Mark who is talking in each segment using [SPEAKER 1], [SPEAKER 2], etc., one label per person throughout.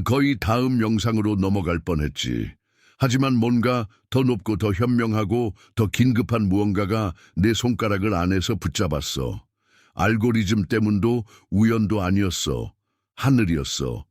[SPEAKER 1] 거의 다음 영상으로 넘어갈 뻔했지. 하지만 뭔가 더 높고 더 현명하고 더 긴급한 무언가가 내 손가락을 안에서 붙잡았어. 알고리즘 때문도 우연도 아니었어. 하늘이었어.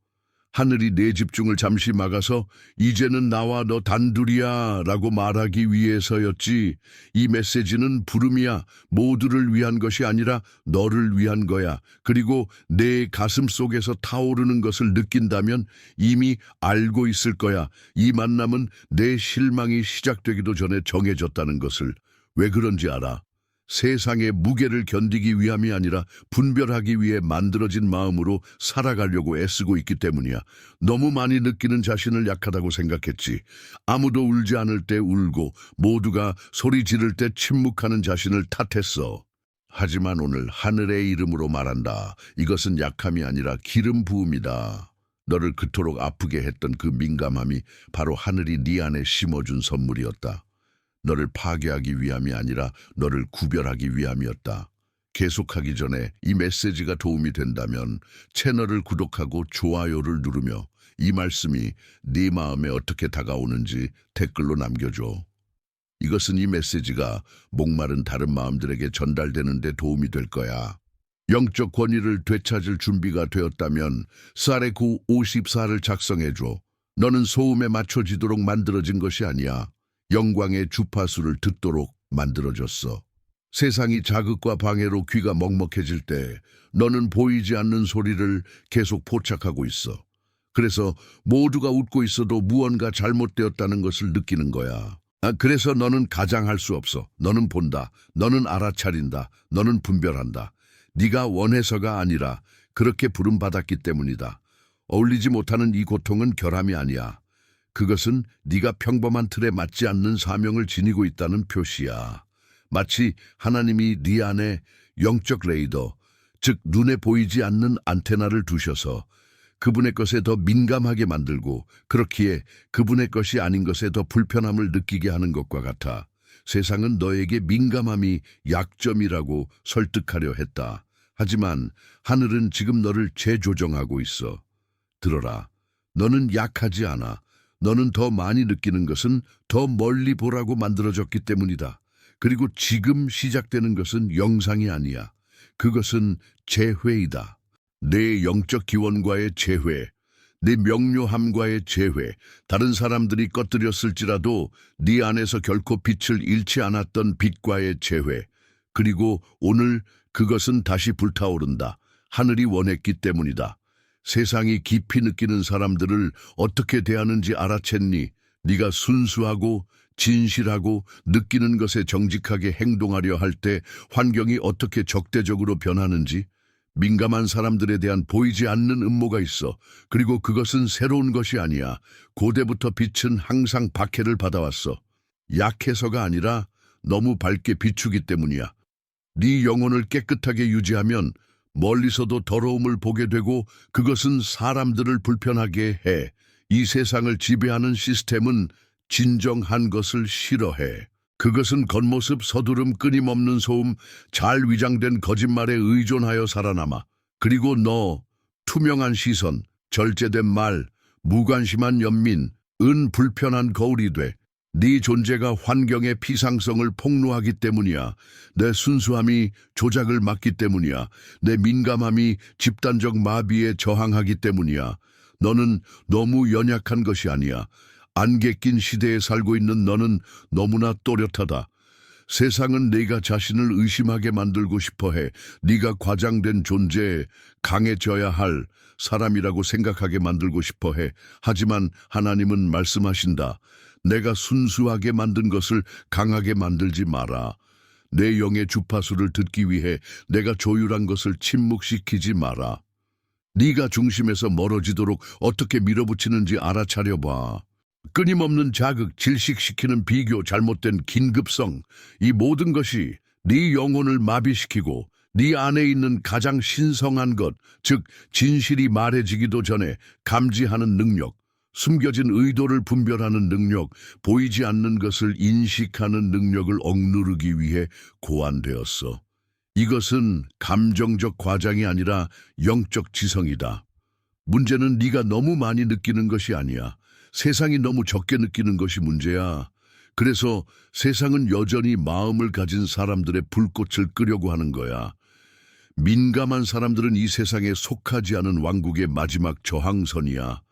[SPEAKER 1] 하늘이 내 집중을 잠시 막아서 이제는 나와 너 단둘이야 라고 말하기 위해서였지. 이 메시지는 부름이야. 모두를 위한 것이 아니라 너를 위한 거야. 그리고 내 가슴 속에서 타오르는 것을 느낀다면 이미 알고 있을 거야. 이 만남은 내 실망이 시작되기도 전에 정해졌다는 것을. 왜 그런지 알아? 세상의 무게를 견디기 위함이 아니라 분별하기 위해 만들어진 마음으로 살아가려고 애쓰고 있기 때문이야. 너무 많이 느끼는 자신을 약하다고 생각했지. 아무도 울지 않을 때 울고 모두가 소리 지를 때 침묵하는 자신을 탓했어. 하지만 오늘 하늘의 이름으로 말한다. 이것은 약함이 아니라 기름 부음이다. 너를 그토록 아프게 했던 그 민감함이 바로 하늘이 네 안에 심어준 선물이었다. 너를 파괴하기 위함이 아니라 너를 구별하기 위함이었다. 계속하기 전에 이 메시지가 도움이 된다면 채널을 구독하고 좋아요를 누르며 이 말씀이 네 마음에 어떻게 다가오는지 댓글로 남겨줘. 이것은 이 메시지가 목마른 다른 마음들에게 전달되는 데 도움이 될 거야. 영적 권위를 되찾을 준비가 되었다면 사레구 54를 작성해줘. 너는 소음에 맞춰지도록 만들어진 것이 아니야. 영광의 주파수를 듣도록 만들어졌어. 세상이 자극과 방해로 귀가 먹먹해질 때 너는 보이지 않는 소리를 계속 포착하고 있어. 그래서 모두가 웃고 있어도 무언가 잘못되었다는 것을 느끼는 거야. 그래서 너는 가장할 수 없어. 너는 본다. 너는 알아차린다. 너는 분별한다. 네가 원해서가 아니라 그렇게 부름받았기 때문이다. 어울리지 못하는 이 고통은 결함이 아니야. 그것은 네가 평범한 틀에 맞지 않는 사명을 지니고 있다는 표시야. 마치 하나님이 네 안에 영적 레이더, 즉 눈에 보이지 않는 안테나를 두셔서 그분의 것에 더 민감하게 만들고 그렇기에 그분의 것이 아닌 것에 더 불편함을 느끼게 하는 것과 같아. 세상은 너에게 민감함이 약점이라고 설득하려 했다. 하지만 하늘은 지금 너를 재조정하고 있어. 들어라. 너는 약하지 않아. 너는 더 많이 느끼는 것은 더 멀리 보라고 만들어졌기 때문이다. 그리고 지금 시작되는 것은 영상이 아니야. 그것은 재회이다. 내 영적 기원과의 재회, 내 명료함과의 재회, 다른 사람들이 꺼뜨렸을지라도 네 안에서 결코 빛을 잃지 않았던 빛과의 재회, 그리고 오늘 그것은 다시 불타오른다. 하늘이 원했기 때문이다. 세상이 깊이 느끼는 사람들을 어떻게 대하는지 알아챘니? 네가 순수하고 진실하고 느끼는 것에 정직하게 행동하려 할 때 환경이 어떻게 적대적으로 변하는지? 민감한 사람들에 대한 보이지 않는 음모가 있어. 그리고 그것은 새로운 것이 아니야. 고대부터 빛은 항상 박해를 받아왔어. 약해서가 아니라 너무 밝게 비추기 때문이야. 네 영혼을 깨끗하게 유지하면 멀리서도 더러움을 보게 되고 그것은 사람들을 불편하게 해. 이 세상을 지배하는 시스템은 진정한 것을 싫어해. 그것은 겉모습, 서두름, 끊임없는 소음, 잘 위장된 거짓말에 의존하여 살아남아. 그리고 너, 투명한 시선, 절제된 말, 무관심한 연민, 불편한 거울이 돼. 네 존재가 환경의 피상성을 폭로하기 때문이야. 내 순수함이 조작을 막기 때문이야. 내 민감함이 집단적 마비에 저항하기 때문이야. 너는 너무 연약한 것이 아니야. 안개 낀 시대에 살고 있는 너는 너무나 또렷하다. 세상은 네가 자신을 의심하게 만들고 싶어해. 네가 과장된 존재, 강해져야 할 사람이라고 생각하게 만들고 싶어해. 하지만 하나님은 말씀하신다. 내가 순수하게 만든 것을 강하게 만들지 마라. 내 영의 주파수를 듣기 위해 내가 조율한 것을 침묵시키지 마라. 네가 중심에서 멀어지도록 어떻게 밀어붙이는지 알아차려봐. 끊임없는 자극, 질식시키는 비교, 잘못된 긴급성, 이 모든 것이 네 영혼을 마비시키고 네 안에 있는 가장 신성한 것, 즉 진실이 말해지기도 전에 감지하는 능력, 숨겨진 의도를 분별하는 능력, 보이지 않는 것을 인식하는 능력을 억누르기 위해 고안되었어. 이것은 감정적 과장이 아니라 영적 지성이다. 문제는 네가 너무 많이 느끼는 것이 아니야. 세상이 너무 적게 느끼는 것이 문제야. 그래서 세상은 여전히 마음을 가진 사람들의 불꽃을 끄려고 하는 거야. 민감한 사람들은 이 세상에 속하지 않은 왕국의 마지막 저항선이야.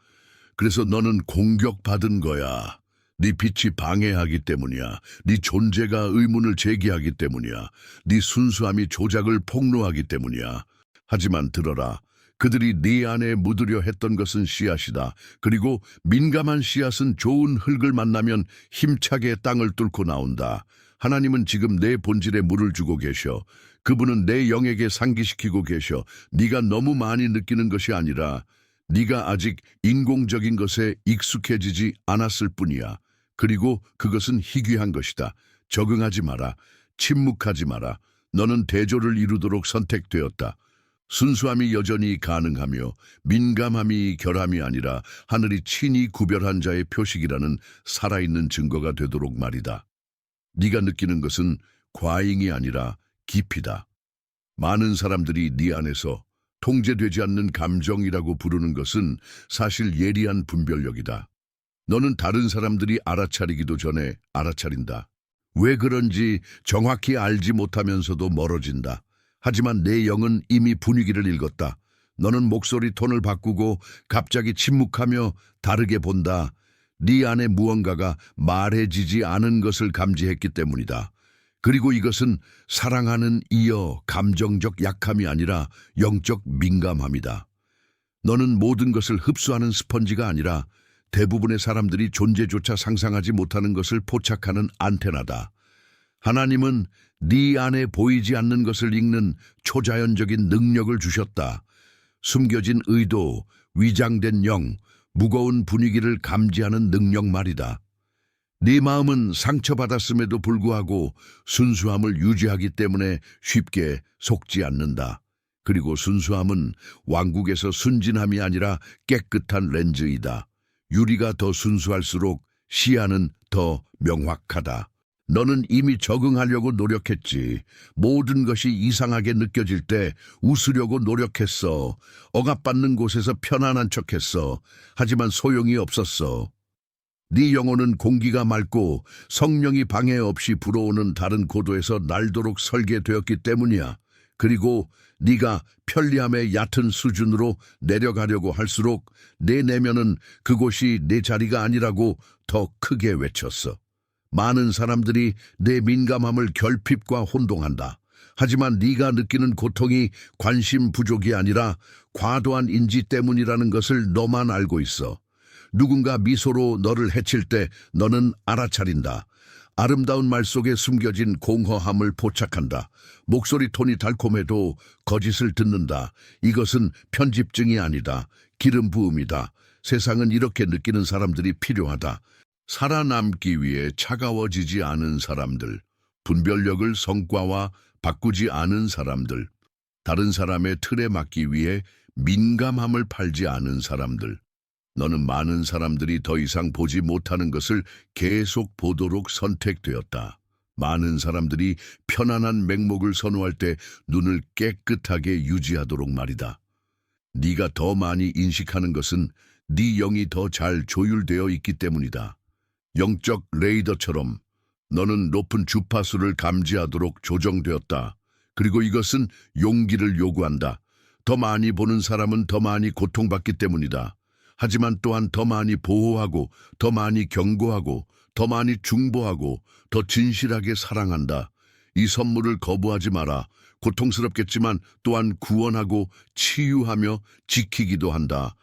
[SPEAKER 1] 그래서 너는 공격받은 거야. 네 빛이 방해하기 때문이야. 네 존재가 의문을 제기하기 때문이야. 네 순수함이 조작을 폭로하기 때문이야. 하지만 들어라. 그들이 네 안에 묻으려 했던 것은 씨앗이다. 그리고 민감한 씨앗은 좋은 흙을 만나면 힘차게 땅을 뚫고 나온다. 하나님은 지금 내 본질에 물을 주고 계셔. 그분은 내 영에게 상기시키고 계셔. 네가 너무 많이 느끼는 것이 아니라 네가 아직 인공적인 것에 익숙해지지 않았을 뿐이야. 그리고 그것은 희귀한 것이다. 적응하지 마라. 침묵하지 마라. 너는 대조를 이루도록 선택되었다. 순수함이 여전히 가능하며 민감함이 결함이 아니라 하늘이 친히 구별한 자의 표식이라는 살아있는 증거가 되도록 말이다. 네가 느끼는 것은 과잉이 아니라 깊이다. 많은 사람들이 네 안에서 통제되지 않는 감정이라고 부르는 것은 사실 예리한 분별력이다. 너는 다른 사람들이 알아차리기도 전에 알아차린다. 왜 그런지 정확히 알지 못하면서도 멀어진다. 하지만 내 영은 이미 분위기를 읽었다. 너는 목소리 톤을 바꾸고 갑자기 침묵하며 다르게 본다. 네 안에 무언가가 말해지지 않은 것을 감지했기 때문이다. 그리고 이것은 사랑하는 이어 감정적 약함이 아니라 영적 민감함이다. 너는 모든 것을 흡수하는 스펀지가 아니라 대부분의 사람들이 존재조차 상상하지 못하는 것을 포착하는 안테나다. 하나님은 네 안에 보이지 않는 것을 읽는 초자연적인 능력을 주셨다. 숨겨진 의도, 위장된 영, 무거운 분위기를 감지하는 능력 말이다. 네 마음은 상처받았음에도 불구하고 순수함을 유지하기 때문에 쉽게 속지 않는다. 그리고 순수함은 왕국에서 순진함이 아니라 깨끗한 렌즈이다. 유리가 더 순수할수록 시야는 더 명확하다. 너는 이미 적응하려고 노력했지. 모든 것이 이상하게 느껴질 때 웃으려고 노력했어. 억압받는 곳에서 편안한 척했어. 하지만 소용이 없었어. 네 영혼은 공기가 맑고 성령이 방해 없이 불어오는 다른 고도에서 날도록 설계되었기 때문이야. 그리고 네가 편리함의 얕은 수준으로 내려가려고 할수록 내 내면은 그곳이 내 자리가 아니라고 더 크게 외쳤어. 많은 사람들이 내 민감함을 결핍과 혼동한다. 하지만 네가 느끼는 고통이 관심 부족이 아니라 과도한 인지 때문이라는 것을 너만 알고 있어. 누군가 미소로 너를 해칠 때 너는 알아차린다. 아름다운 말 속에 숨겨진 공허함을 포착한다. 목소리 톤이 달콤해도 거짓을 듣는다. 이것은 편집증이 아니다. 기름 부음이다. 세상은 이렇게 느끼는 사람들이 필요하다. 살아남기 위해 차가워지지 않은 사람들, 분별력을 성과와 바꾸지 않은 사람들, 다른 사람의 틀에 맞기 위해 민감함을 팔지 않은 사람들. 너는 많은 사람들이 더 이상 보지 못하는 것을 계속 보도록 선택되었다. 많은 사람들이 편안한 맹목을 선호할 때 눈을 깨끗하게 유지하도록 말이다. 네가 더 많이 인식하는 것은 네 영이 더 잘 조율되어 있기 때문이다. 영적 레이더처럼 너는 높은 주파수를 감지하도록 조정되었다. 그리고 이것은 용기를 요구한다. 더 많이 보는 사람은 더 많이 고통받기 때문이다. 하지만 또한 더 많이 보호하고, 더 많이 경고하고, 더 많이 중보하고, 더 진실하게 사랑한다. 이 선물을 거부하지 마라. 고통스럽겠지만 또한 구원하고 치유하며 지키기도 한다.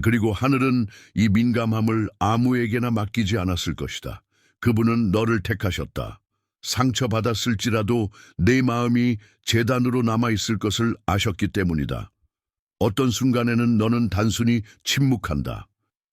[SPEAKER 1] 그리고 하늘은 이 민감함을 아무에게나 맡기지 않았을 것이다. 그분은 너를 택하셨다. 상처받았을지라도 내 마음이 재단으로 남아있을 것을 아셨기 때문이다. 어떤 순간에는 너는 단순히 침묵한다.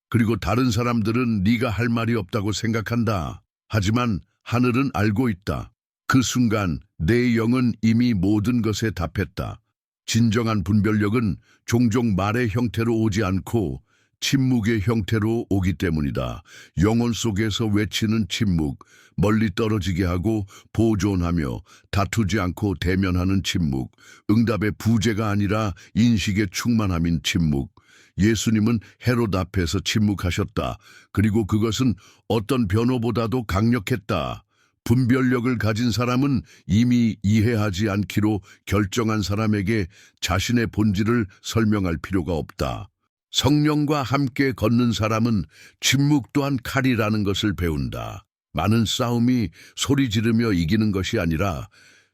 [SPEAKER 1] 그리고 다른 사람들은 네가 할 말이 없다고 생각한다. 하지만 하늘은 알고 있다. 그 순간 내 영은 이미 모든 것에 답했다. 진정한 분별력은 종종 말의 형태로 오지 않고 침묵의 형태로 오기 때문이다. 영혼 속에서 외치는 침묵, 멀리 떨어지게 하고 보존하며 다투지 않고 대면하는 침묵, 응답의 부재가 아니라 인식의 충만함인 침묵. 예수님은 헤롯 앞에서 침묵하셨다. 그리고 그것은 어떤 변호보다도 강력했다. 분별력을 가진 사람은 이미 이해하지 않기로 결정한 사람에게 자신의 본질을 설명할 필요가 없다. 성령과 함께 걷는 사람은 침묵 또한 칼이라는 것을 배운다. 많은 싸움이 소리 지르며 이기는 것이 아니라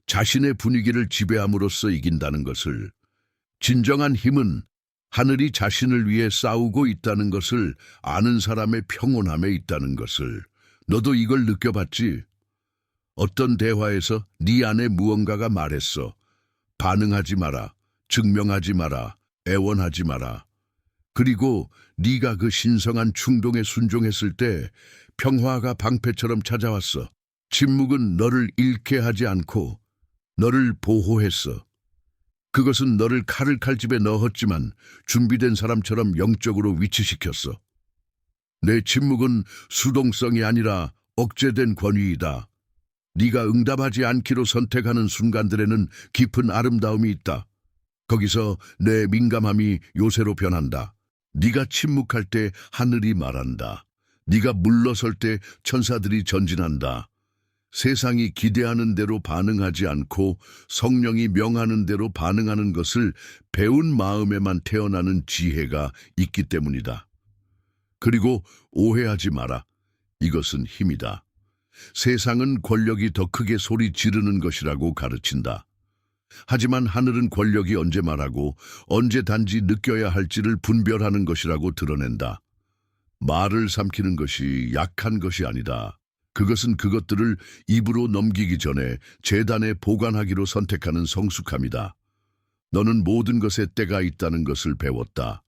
[SPEAKER 1] 자신의 분위기를 지배함으로써 이긴다는 것을. 진정한 힘은 하늘이 자신을 위해 싸우고 있다는 것을 아는 사람의 평온함에 있다는 것을. 너도 이걸 느껴봤지? 어떤 대화에서 네 안에 무언가가 말했어. 반응하지 마라. 증명하지 마라. 애원하지 마라. 그리고 네가 그 신성한 충동에 순종했을 때 평화가 방패처럼 찾아왔어. 침묵은 너를 잃게 하지 않고 너를 보호했어. 그것은 너를 칼집에 넣었지만 준비된 사람처럼 영적으로 위치시켰어. 내 침묵은 수동성이 아니라 억제된 권위이다. 네가 응답하지 않기로 선택하는 순간들에는 깊은 아름다움이 있다. 거기서 내 민감함이 요새로 변한다. 네가 침묵할 때 하늘이 말한다. 네가 물러설 때 천사들이 전진한다. 세상이 기대하는 대로 반응하지 않고 성령이 명하는 대로 반응하는 것을 배운 마음에만 태어나는 지혜가 있기 때문이다. 그리고 오해하지 마라. 이것은 힘이다. 세상은 권력이 더 크게 소리 지르는 것이라고 가르친다. 하지만 하늘은 권력이 언제 말하고 언제 단지 느껴야 할지를 분별하는 것이라고 드러낸다. 말을 삼키는 것이 약한 것이 아니다. 그것은 그것들을 입으로 넘기기 전에 재단에 보관하기로 선택하는 성숙함이다. 너는 모든 것에 때가 있다는 것을 배웠다.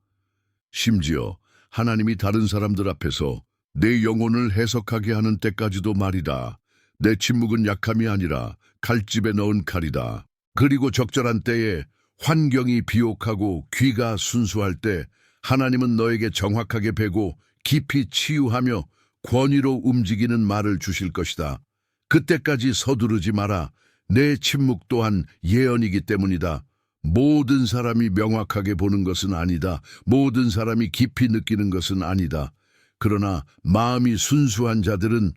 [SPEAKER 1] 심지어 하나님이 다른 사람들 앞에서 내 영혼을 해석하게 하는 때까지도 말이다. 내 침묵은 약함이 아니라 칼집에 넣은 칼이다. 그리고 적절한 때에 환경이 비옥하고 귀가 순수할 때 하나님은 너에게 정확하게 베고 깊이 치유하며 권위로 움직이는 말을 주실 것이다. 그때까지 서두르지 마라. 내 침묵 또한 예언이기 때문이다. 모든 사람이 명확하게 보는 것은 아니다. 모든 사람이 깊이 느끼는 것은 아니다. 그러나 마음이 순수한 자들은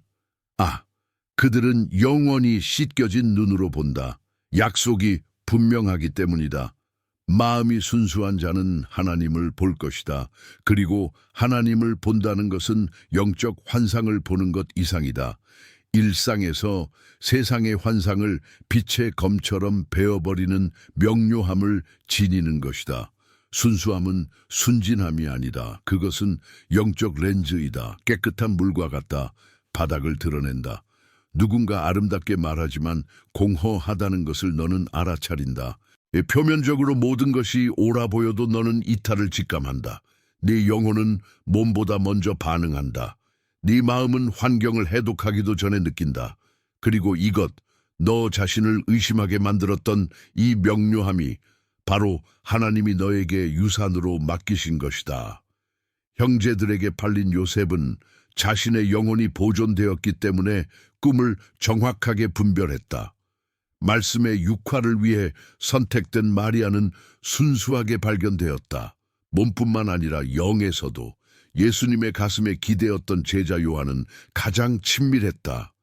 [SPEAKER 1] 그들은 영원히 씻겨진 눈으로 본다. 약속이 분명하기 때문이다. 마음이 순수한 자는 하나님을 볼 것이다. 그리고 하나님을 본다는 것은 영적 환상을 보는 것 이상이다. 일상에서 세상의 환상을 빛의 검처럼 베어버리는 명료함을 지니는 것이다. 순수함은 순진함이 아니다. 그것은 영적 렌즈이다. 깨끗한 물과 같다. 바닥을 드러낸다. 누군가 아름답게 말하지만 공허하다는 것을 너는 알아차린다. 표면적으로 모든 것이 옳아 보여도 너는 이탈을 직감한다. 네 영혼은 몸보다 먼저 반응한다. 네 마음은 환경을 해독하기도 전에 느낀다. 그리고 너 자신을 의심하게 만들었던 이 명료함이 바로 하나님이 너에게 유산으로 맡기신 것이다. 형제들에게 팔린 요셉은 자신의 영혼이 보존되었기 때문에 꿈을 정확하게 분별했다. 말씀의 육화를 위해 선택된 마리아는 순수하게 발견되었다. 몸뿐만 아니라 영에서도. 예수님의 가슴에 기대었던 제자 요한은 가장 친밀했다.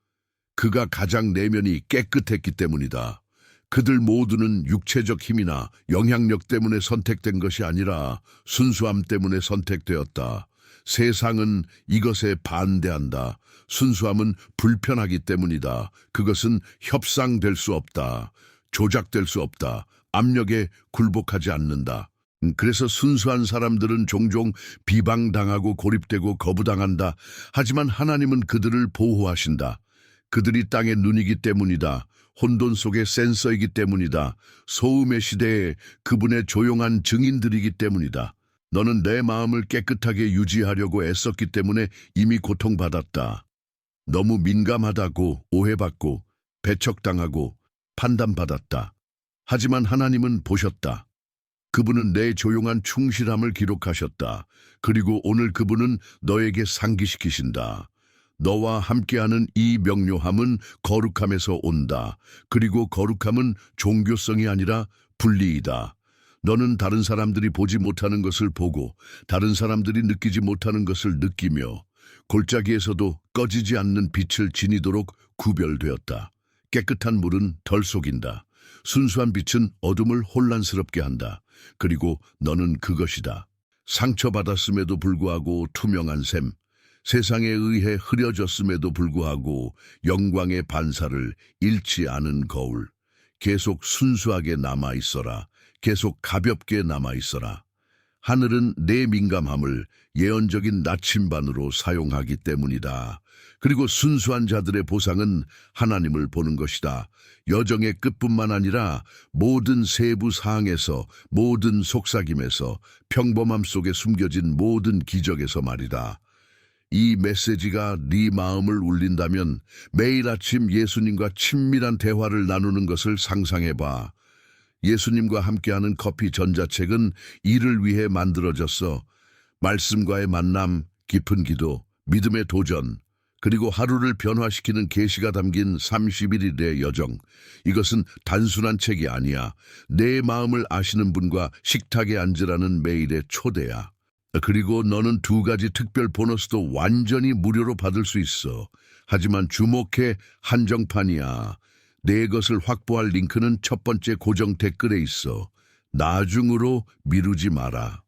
[SPEAKER 1] 그가 가장 내면이 깨끗했기 때문이다. 그들 모두는 육체적 힘이나 영향력 때문에 선택된 것이 아니라 순수함 때문에 선택되었다. 세상은 이것에 반대한다. 순수함은 불편하기 때문이다. 그것은 협상될 수 없다. 조작될 수 없다. 압력에 굴복하지 않는다. 그래서 순수한 사람들은 종종 비방당하고 고립되고 거부당한다. 하지만 하나님은 그들을 보호하신다. 그들이 땅의 눈이기 때문이다. 혼돈 속의 센서이기 때문이다. 소음의 시대에 그분의 조용한 증인들이기 때문이다. 너는 내 마음을 깨끗하게 유지하려고 애썼기 때문에 이미 고통받았다. 너무 민감하다고 오해받고 배척당하고 판단받았다. 하지만 하나님은 보셨다. 그분은 내 조용한 충실함을 기록하셨다. 그리고 오늘 그분은 너에게 상기시키신다. 너와 함께하는 이 명료함은 거룩함에서 온다. 그리고 거룩함은 종교성이 아니라 분리이다. 너는 다른 사람들이 보지 못하는 것을 보고 다른 사람들이 느끼지 못하는 것을 느끼며 골짜기에서도 꺼지지 않는 빛을 지니도록 구별되었다. 깨끗한 물은 덜 속인다. 순수한 빛은 어둠을 혼란스럽게 한다. 그리고 너는 그것이다. 상처받았음에도 불구하고 투명한 샘, 세상에 의해 흐려졌음에도 불구하고 영광의 반사를 잃지 않은 거울. 계속 순수하게 남아있어라. 계속 가볍게 남아있어라. 하늘은 내 민감함을 예언적인 나침반으로 사용하기 때문이다. 그리고 순수한 자들의 보상은 하나님을 보는 것이다. 여정의 끝뿐만 아니라 모든 세부 사항에서, 모든 속삭임에서, 평범함 속에 숨겨진 모든 기적에서 말이다. 이 메시지가 네 마음을 울린다면 매일 아침 예수님과 친밀한 대화를 나누는 것을 상상해봐. 예수님과 함께하는 커피 전자책은 이를 위해 만들어졌어. 말씀과의 만남, 깊은 기도, 믿음의 도전, 그리고 하루를 변화시키는 계시가 담긴 31일의 여정. 이것은 단순한 책이 아니야. 내 마음을 아시는 분과 식탁에 앉으라는 매일의 초대야. 그리고 너는 2가지 특별 보너스도 완전히 무료로 받을 수 있어. 하지만 주목해, 한정판이야. 내 것을 확보할 링크는 첫 번째 고정 댓글에 있어. 나중으로 미루지 마라.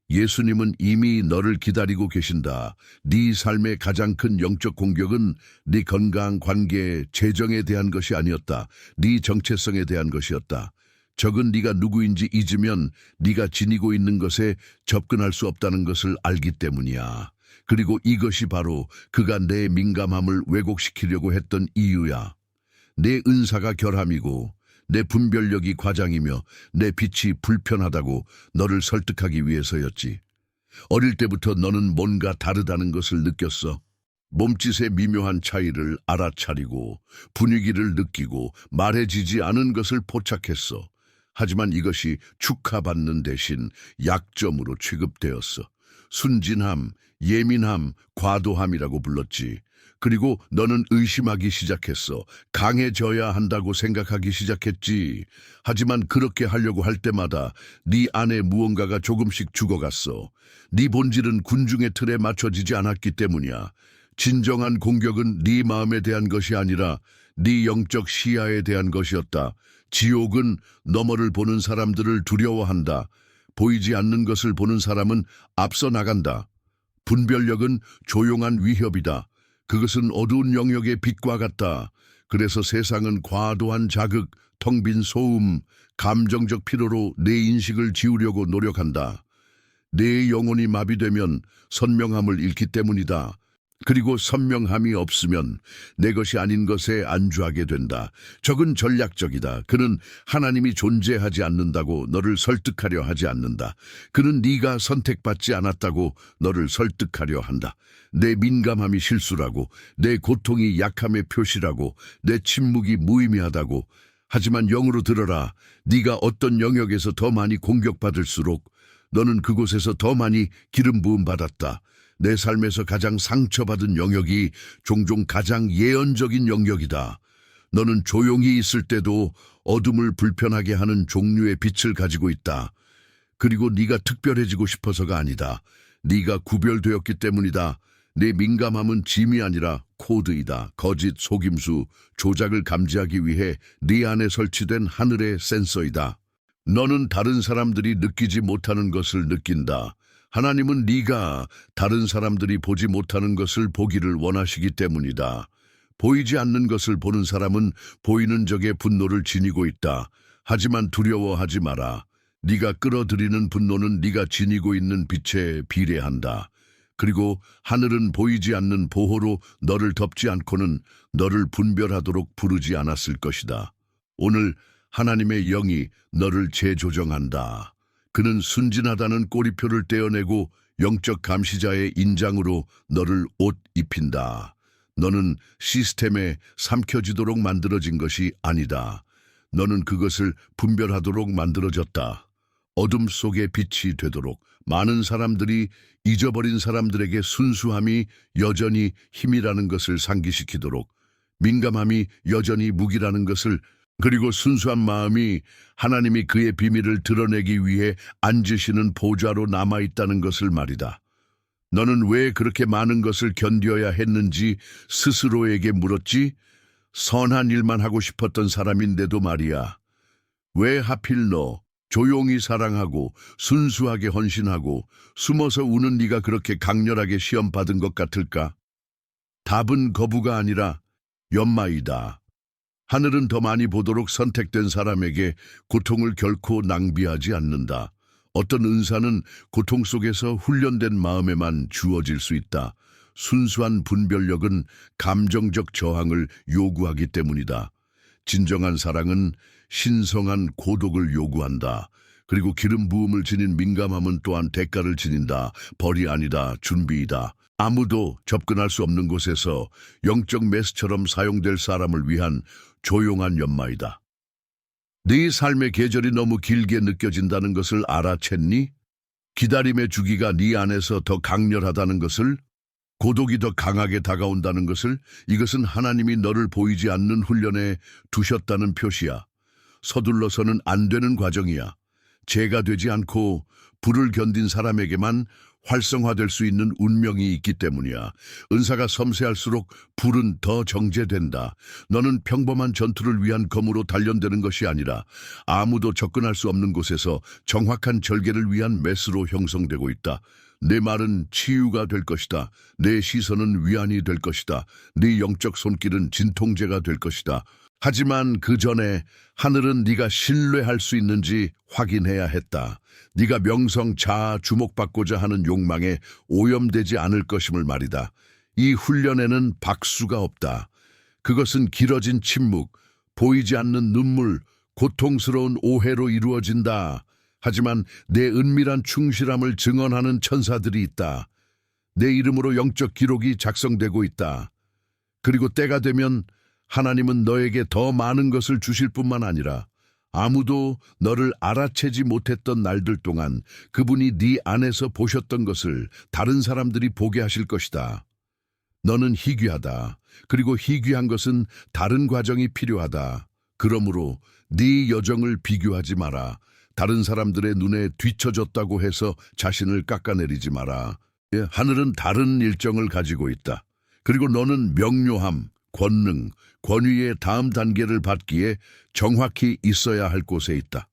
[SPEAKER 1] 예수님은 이미 너를 기다리고 계신다. 네 삶의 가장 큰 영적 공격은 네 건강, 관계, 재정에 대한 것이 아니었다. 네 정체성에 대한 것이었다. 적은 네가 누구인지 잊으면 네가 지니고 있는 것에 접근할 수 없다는 것을 알기 때문이야. 그리고 이것이 바로 그가 내 민감함을 왜곡시키려고 했던 이유야. 내 은사가 결함이고 내 분별력이 과장이며 내 빛이 불편하다고 너를 설득하기 위해서였지. 어릴 때부터 너는 뭔가 다르다는 것을 느꼈어. 몸짓의 미묘한 차이를 알아차리고 분위기를 느끼고 말해지지 않은 것을 포착했어. 하지만 이것이 축하받는 대신 약점으로 취급되었어. 순진함, 예민함, 과도함이라고 불렀지. 그리고 너는 의심하기 시작했어. 강해져야 한다고 생각하기 시작했지. 하지만 그렇게 하려고 할 때마다 네 안에 무언가가 조금씩 죽어갔어. 네 본질은 군중의 틀에 맞춰지지 않았기 때문이야. 진정한 공격은 네 마음에 대한 것이 아니라 네 영적 시야에 대한 것이었다. 지옥은 너머를 보는 사람들을 두려워한다. 보이지 않는 것을 보는 사람은 앞서 나간다. 분별력은 조용한 위협이다. 그것은 어두운 영역의 빛과 같다. 그래서 세상은 과도한 자극, 텅 빈 소음, 감정적 피로로 내 인식을 지우려고 노력한다. 내 영혼이 마비되면 선명함을 잃기 때문이다. 그리고 선명함이 없으면 내 것이 아닌 것에 안주하게 된다. 적은 전략적이다. 그는 하나님이 존재하지 않는다고 너를 설득하려 하지 않는다. 그는 네가 선택받지 않았다고 너를 설득하려 한다. 내 민감함이 실수라고, 내 고통이 약함의 표시라고, 내 침묵이 무의미하다고. 하지만 영으로 들어라. 네가 어떤 영역에서 더 많이 공격받을수록 너는 그곳에서 더 많이 기름 부음 받았다. 내 삶에서 가장 상처받은 영역이 종종 가장 예언적인 영역이다. 너는 조용히 있을 때도 어둠을 불편하게 하는 종류의 빛을 가지고 있다. 그리고 네가 특별해지고 싶어서가 아니다. 네가 구별되었기 때문이다. 내 민감함은 짐이 아니라 코드이다. 거짓, 속임수, 조작을 감지하기 위해 네 안에 설치된 하늘의 센서이다. 너는 다른 사람들이 느끼지 못하는 것을 느낀다. 하나님은 네가 다른 사람들이 보지 못하는 것을 보기를 원하시기 때문이다. 보이지 않는 것을 보는 사람은 보이는 적의 분노를 지니고 있다. 하지만 두려워하지 마라. 네가 끌어들이는 분노는 네가 지니고 있는 빛에 비례한다. 그리고 하늘은 보이지 않는 보호로 너를 덮지 않고는 너를 분별하도록 부르지 않았을 것이다. 오늘 하나님의 영이 너를 재조정한다. 그는 순진하다는 꼬리표를 떼어내고 영적 감시자의 인장으로 너를 옷 입힌다. 너는 시스템에 삼켜지도록 만들어진 것이 아니다. 너는 그것을 분별하도록 만들어졌다. 어둠 속의 빛이 되도록 많은 사람들이 잊어버린 사람들에게 순수함이 여전히 힘이라는 것을 상기시키도록 민감함이 여전히 무기라는 것을 그리고 순수한 마음이 하나님이 그의 비밀을 드러내기 위해 앉으시는 보좌로 남아있다는 것을 말이다. 너는 왜 그렇게 많은 것을 견뎌야 했는지 스스로에게 물었지? 선한 일만 하고 싶었던 사람인데도 말이야. 왜 하필 너, 조용히 사랑하고 순수하게 헌신하고 숨어서 우는 네가 그렇게 강렬하게 시험 받은 것 같을까? 답은 거부가 아니라 연마이다. 하늘은 더 많이 보도록 선택된 사람에게 고통을 결코 낭비하지 않는다. 어떤 은사는 고통 속에서 훈련된 마음에만 주어질 수 있다. 순수한 분별력은 감정적 저항을 요구하기 때문이다. 진정한 사랑은 신성한 고독을 요구한다. 그리고 기름 부음을 지닌 민감함은 또한 대가를 지닌다. 벌이 아니다. 준비이다. 아무도 접근할 수 없는 곳에서 영적 메스처럼 사용될 사람을 위한 조용한 연마이다. 네 삶의 계절이 너무 길게 느껴진다는 것을 알아챘니? 기다림의 주기가 네 안에서 더 강렬하다는 것을, 고독이 더 강하게 다가온다는 것을, 이것은 하나님이 너를 보이지 않는 훈련에 두셨다는 표시야. 서둘러서는 안 되는 과정이야. 죄가 되지 않고 불을 견딘 사람에게만 활성화될 수 있는 운명이 있기 때문이야. 은사가 섬세할수록 불은 더 정제된다. 너는 평범한 전투를 위한 검으로 단련되는 것이 아니라 아무도 접근할 수 없는 곳에서 정확한 절개를 위한 메스로 형성되고 있다. 내 말은 치유가 될 것이다. 내 시선은 위안이 될 것이다. 네 영적 손길은 진통제가 될 것이다. 하지만 그 전에 하늘은 네가 신뢰할 수 있는지 확인해야 했다. 네가 명성, 자아, 주목받고자 하는 욕망에 오염되지 않을 것임을 말이다. 이 훈련에는 박수가 없다. 그것은 길어진 침묵, 보이지 않는 눈물, 고통스러운 오해로 이루어진다. 하지만 내 은밀한 충실함을 증언하는 천사들이 있다. 내 이름으로 영적 기록이 작성되고 있다. 그리고 때가 되면 하나님은 너에게 더 많은 것을 주실 뿐만 아니라 아무도 너를 알아채지 못했던 날들 동안 그분이 네 안에서 보셨던 것을 다른 사람들이 보게 하실 것이다. 너는 희귀하다. 그리고 희귀한 것은 다른 과정이 필요하다. 그러므로 네 여정을 비교하지 마라. 다른 사람들의 눈에 뒤처졌다고 해서 자신을 깎아내리지 마라. 하늘은 다른 일정을 가지고 있다. 그리고 너는 명료함, 권능, 권위의 다음 단계를 받기에 정확히 있어야 할 곳에 있다.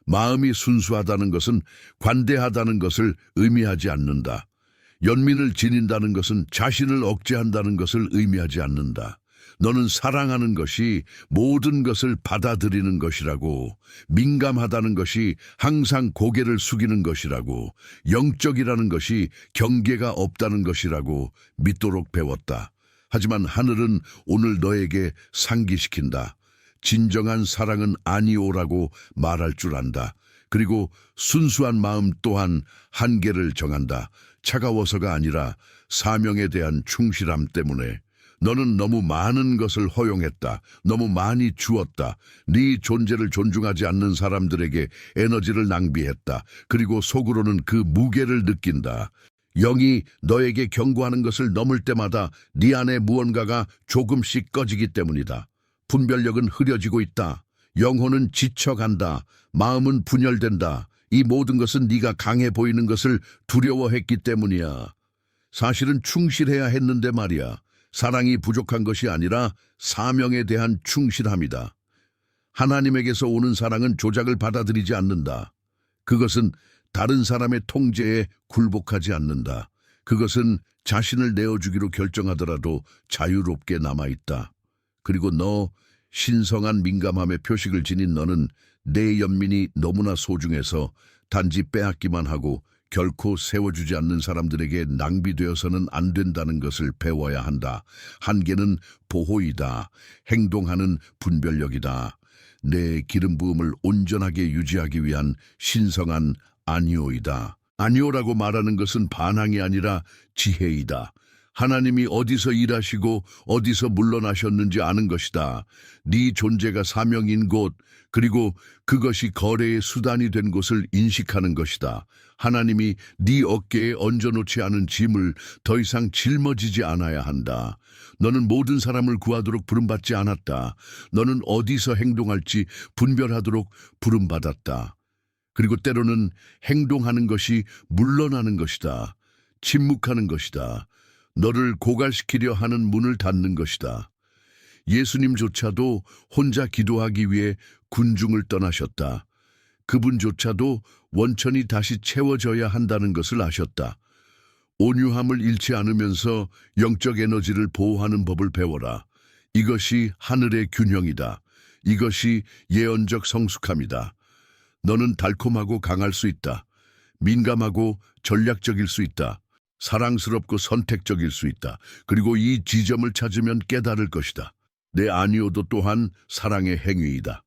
[SPEAKER 1] 마음이 순수하다는 것은 관대하다는 것을 의미하지 않는다. 연민을 지닌다는 것은 자신을 억제한다는 것을 의미하지 않는다. 너는 사랑하는 것이 모든 것을 받아들이는 것이라고, 민감하다는 것이 항상 고개를 숙이는 것이라고, 영적이라는 것이 경계가 없다는 것이라고 믿도록 배웠다. 하지만 하늘은 오늘 너에게 상기시킨다. 진정한 사랑은 아니오라고 말할 줄 안다. 그리고 순수한 마음 또한 한계를 정한다. 차가워서가 아니라 사명에 대한 충실함 때문에. 너는 너무 많은 것을 허용했다. 너무 많이 주었다. 네 존재를 존중하지 않는 사람들에게 에너지를 낭비했다. 그리고 속으로는 그 무게를 느낀다. 영이 너에게 경고하는 것을 넘을 때마다 네 안에 무언가가 조금씩 꺼지기 때문이다. 분별력은 흐려지고 있다. 영혼은 지쳐간다. 마음은 분열된다. 이 모든 것은 네가 강해 보이는 것을 두려워했기 때문이야. 사실은 충실해야 했는데 말이야. 사랑이 부족한 것이 아니라 사명에 대한 충실함이다. 하나님에게서 오는 사랑은 조작을 받아들이지 않는다. 그것은 다른 사람의 통제에 굴복하지 않는다. 그것은 자신을 내어주기로 결정하더라도 자유롭게 남아있다. 그리고 너, 신성한 민감함의 표식을 지닌 너는 내 연민이 너무나 소중해서 단지 빼앗기만 하고 결코 세워주지 않는 사람들에게 낭비되어서는 안 된다는 것을 배워야 한다. 한계는 보호이다. 행동하는 분별력이다. 내 기름 부음을 온전하게 유지하기 위한 신성한 아니오이다. 아니오라고 말하는 것은 반항이 아니라 지혜이다. 하나님이 어디서 일하시고 어디서 물러나셨는지 아는 것이다. 네 존재가 사명인 곳, 그리고 그것이 거래의 수단이 된 곳을 인식하는 것이다. 하나님이 네 어깨에 얹어놓지 않은 짐을 더 이상 짊어지지 않아야 한다. 너는 모든 사람을 구하도록 부름받지 않았다. 너는 어디서 행동할지 분별하도록 부름받았다. 그리고 때로는 행동하는 것이 물러나는 것이다. 침묵하는 것이다. 너를 고갈시키려 하는 문을 닫는 것이다. 예수님조차도 혼자 기도하기 위해 군중을 떠나셨다. 그분조차도 원천이 다시 채워져야 한다는 것을 아셨다. 온유함을 잃지 않으면서 영적 에너지를 보호하는 법을 배워라. 이것이 하늘의 균형이다. 이것이 예언적 성숙함이다. 너는 달콤하고 강할 수 있다. 민감하고 전략적일 수 있다. 사랑스럽고 선택적일 수 있다. 그리고 이 지점을 찾으면 깨달을 것이다. 내 아니오도 또한 사랑의 행위이다.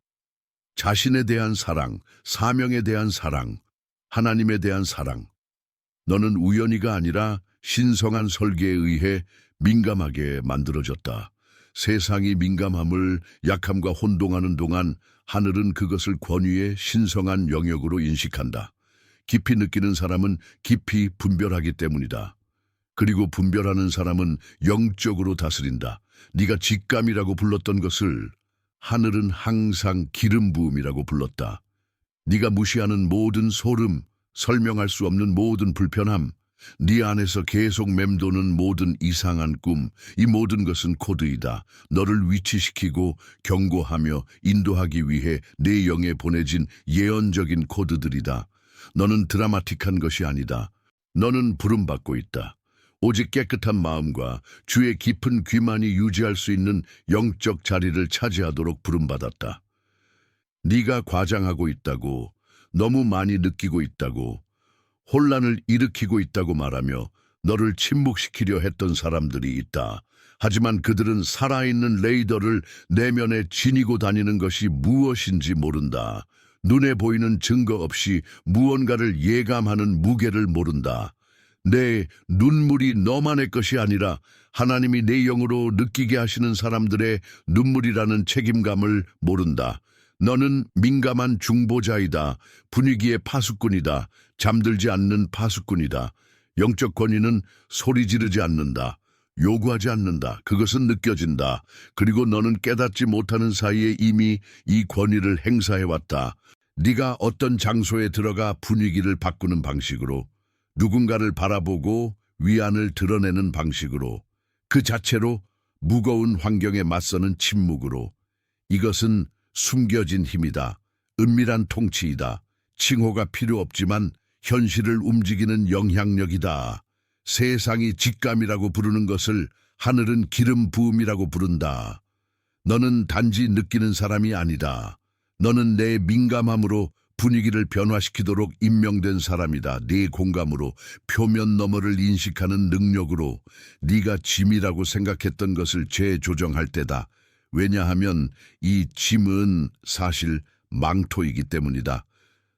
[SPEAKER 1] 자신에 대한 사랑, 사명에 대한 사랑, 하나님에 대한 사랑. 너는 우연히가 아니라 신성한 설계에 의해 민감하게 만들어졌다. 세상이 민감함을 약함과 혼동하는 동안 하늘은 그것을 권위의 신성한 영역으로 인식한다. 깊이 느끼는 사람은 깊이 분별하기 때문이다. 그리고 분별하는 사람은 영적으로 다스린다. 네가 직감이라고 불렀던 것을 하늘은 항상 기름 부음이라고 불렀다. 네가 무시하는 모든 소름, 설명할 수 없는 모든 불편함, 네 안에서 계속 맴도는 모든 이상한 꿈, 이 모든 것은 코드이다. 너를 위치시키고 경고하며 인도하기 위해 내 영에 보내진 예언적인 코드들이다. 너는 드라마틱한 것이 아니다. 너는 부름받고 있다. 오직 깨끗한 마음과 주의 깊은 귀만이 유지할 수 있는 영적 자리를 차지하도록 부름받았다. 네가 과장하고 있다고, 너무 많이 느끼고 있다고, 혼란을 일으키고 있다고 말하며 너를 침묵시키려 했던 사람들이 있다. 하지만 그들은 살아있는 레이더를 내면에 지니고 다니는 것이 무엇인지 모른다. 눈에 보이는 증거 없이 무언가를 예감하는 무게를 모른다. 내 눈물이 너만의 것이 아니라 하나님이 내 영으로 느끼게 하시는 사람들의 눈물이라는 책임감을 모른다. 너는 민감한 중보자이다. 분위기의 파수꾼이다. 잠들지 않는 파수꾼이다. 영적 권위는 소리 지르지 않는다. 요구하지 않는다. 그것은 느껴진다. 그리고 너는 깨닫지 못하는 사이에 이미 이 권위를 행사해왔다. 네가 어떤 장소에 들어가 분위기를 바꾸는 방식으로, 누군가를 바라보고 위안을 드러내는 방식으로, 그 자체로 무거운 환경에 맞서는 침묵으로. 이것은 숨겨진 힘이다. 은밀한 통치이다. 칭호가 필요 없지만 현실을 움직이는 영향력이다. 세상이 직감이라고 부르는 것을 하늘은 기름 부음이라고 부른다. 너는 단지 느끼는 사람이 아니다. 너는 내 민감함으로 분위기를 변화시키도록 임명된 사람이다. 네 공감으로, 표면 너머를 인식하는 능력으로 네가 짐이라고 생각했던 것을 재조정할 때다. 왜냐하면 이 짐은 사실 망토이기 때문이다.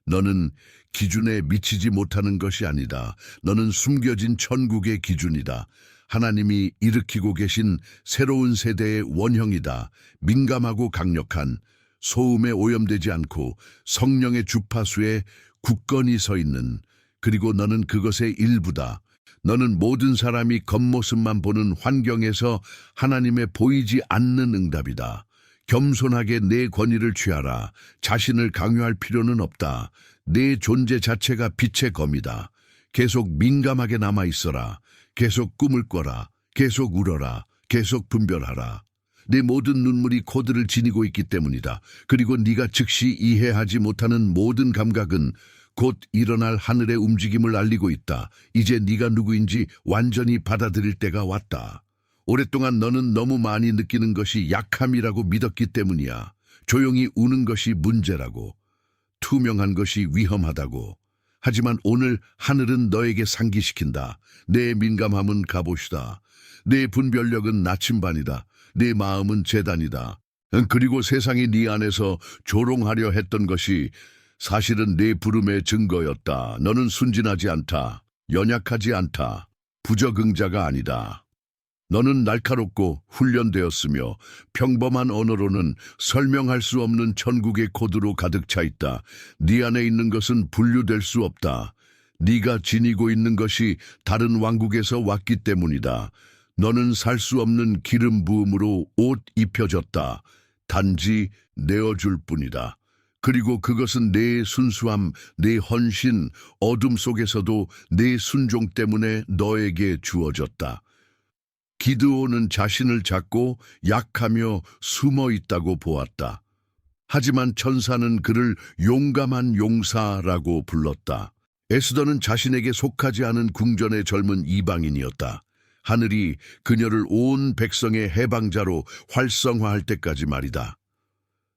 [SPEAKER 1] 너는 기준에 미치지 못하는 것이 아니다. 너는 숨겨진 천국의 기준이다. 하나님이 일으키고 계신 새로운 세대의 원형이다. 민감하고 강력한, 소음에 오염되지 않고 성령의 주파수에 굳건히 서 있는, 그리고 너는 그것의 일부다. 너는 모든 사람이 겉모습만 보는 환경에서 하나님의 보이지 않는 응답이다. 겸손하게 내 권위를 취하라. 자신을 강요할 필요는 없다. 내 존재 자체가 빛의 검이다. 계속 민감하게 남아있어라. 계속 꿈을 꿔라. 계속 울어라. 계속 분별하라. 내 모든 눈물이 코드를 지니고 있기 때문이다. 그리고 네가 즉시 이해하지 못하는 모든 감각은 곧 일어날 하늘의 움직임을 알리고 있다. 이제 네가 누구인지 완전히 받아들일 때가 왔다. 오랫동안 너는 너무 많이 느끼는 것이 약함이라고 믿었기 때문이야. 조용히 우는 것이 문제라고, 투명한 것이 위험하다고. 하지만 오늘 하늘은 너에게 상기시킨다. 내 민감함은 갑옷이다. 내 분별력은 나침반이다. 내 마음은 제단이다. 그리고 세상이 네 안에서 조롱하려 했던 것이 사실은 내 부름의 증거였다. 너는 순진하지 않다. 연약하지 않다. 부적응자가 아니다. 너는 날카롭고 훈련되었으며 평범한 언어로는 설명할 수 없는 천국의 코드로 가득 차 있다. 네 안에 있는 것은 분류될 수 없다. 네가 지니고 있는 것이 다른 왕국에서 왔기 때문이다. 너는 살 수 없는 기름 부음으로 옷 입혀졌다. 단지 내어줄 뿐이다. 그리고 그것은 내 순수함, 내 헌신, 어둠 속에서도 내 순종 때문에 너에게 주어졌다. 기드온은 자신을 찾고 약하며 숨어 있다고 보았다. 하지만 천사는 그를 용감한 용사라고 불렀다. 에스더는 자신에게 속하지 않은 궁전의 젊은 이방인이었다. 하늘이 그녀를 온 백성의 해방자로 활성화할 때까지 말이다.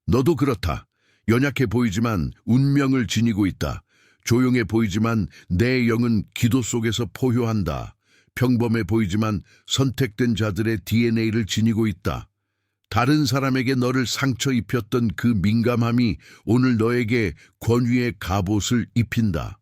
[SPEAKER 1] 너도 그렇다. 연약해 보이지만 운명을 지니고 있다. 조용해 보이지만 내 영은 기도 속에서 포효한다. 평범해 보이지만 선택된 자들의 DNA를 지니고 있다. 다른 사람에게 너를 상처 입혔던 그 민감함이 오늘 너에게 권위의 갑옷을 입힌다.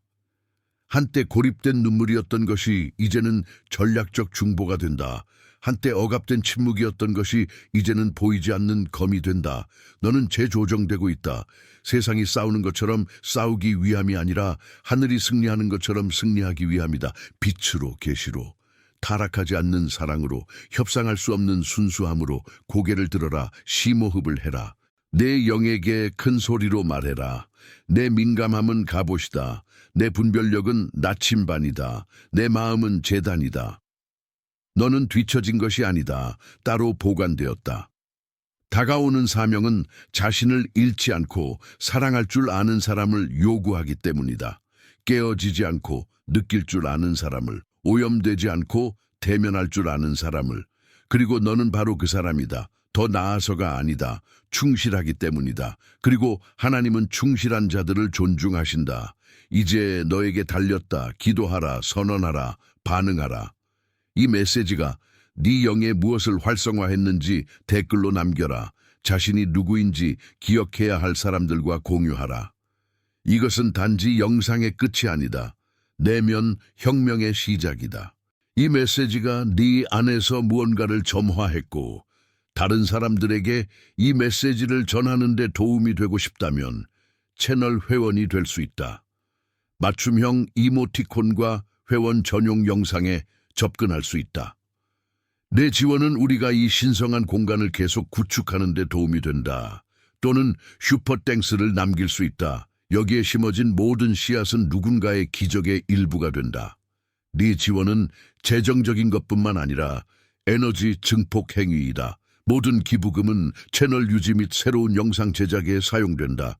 [SPEAKER 1] 한때 고립된 눈물이었던 것이 이제는 전략적 중보가 된다. 한때 억압된 침묵이었던 것이 이제는 보이지 않는 검이 된다. 너는 재조정되고 있다. 세상이 싸우는 것처럼 싸우기 위함이 아니라 하늘이 승리하는 것처럼 승리하기 위함이다. 빛으로, 계시로, 타락하지 않는 사랑으로, 협상할 수 없는 순수함으로 고개를 들어라. 심호흡을 해라. 내 영에게 큰 소리로 말해라. 내 민감함은 갑옷이다. 내 분별력은 나침반이다. 내 마음은 제단이다. 너는 뒤처진 것이 아니다. 따로 보관되었다. 다가오는 사명은 자신을 잃지 않고 사랑할 줄 아는 사람을 요구하기 때문이다. 깨어지지 않고 느낄 줄 아는 사람을, 오염되지 않고 대면할 줄 아는 사람을. 그리고 너는 바로 그 사람이다. 더 나아서가 아니다. 충실하기 때문이다. 그리고 하나님은 충실한 자들을 존중하신다. 이제 너에게 달렸다. 기도하라, 선언하라, 반응하라. 이 메시지가 네 영에 무엇을 활성화했는지 댓글로 남겨라. 자신이 누구인지 기억해야 할 사람들과 공유하라. 이것은 단지 영상의 끝이 아니다. 내면 혁명의 시작이다. 이 메시지가 네 안에서 무언가를 점화했고 다른 사람들에게 이 메시지를 전하는 데 도움이 되고 싶다면 채널 회원이 될 수 있다. 맞춤형 이모티콘과 회원 전용 영상에 접근할 수 있다. 내 지원은 우리가 이 신성한 공간을 계속 구축하는 데 도움이 된다. 또는 슈퍼땡스를 남길 수 있다. 여기에 심어진 모든 씨앗은 누군가의 기적의 일부가 된다. 네 지원은 재정적인 것뿐만 아니라 에너지 증폭 행위이다. 모든 기부금은 채널 유지 및 새로운 영상 제작에 사용된다.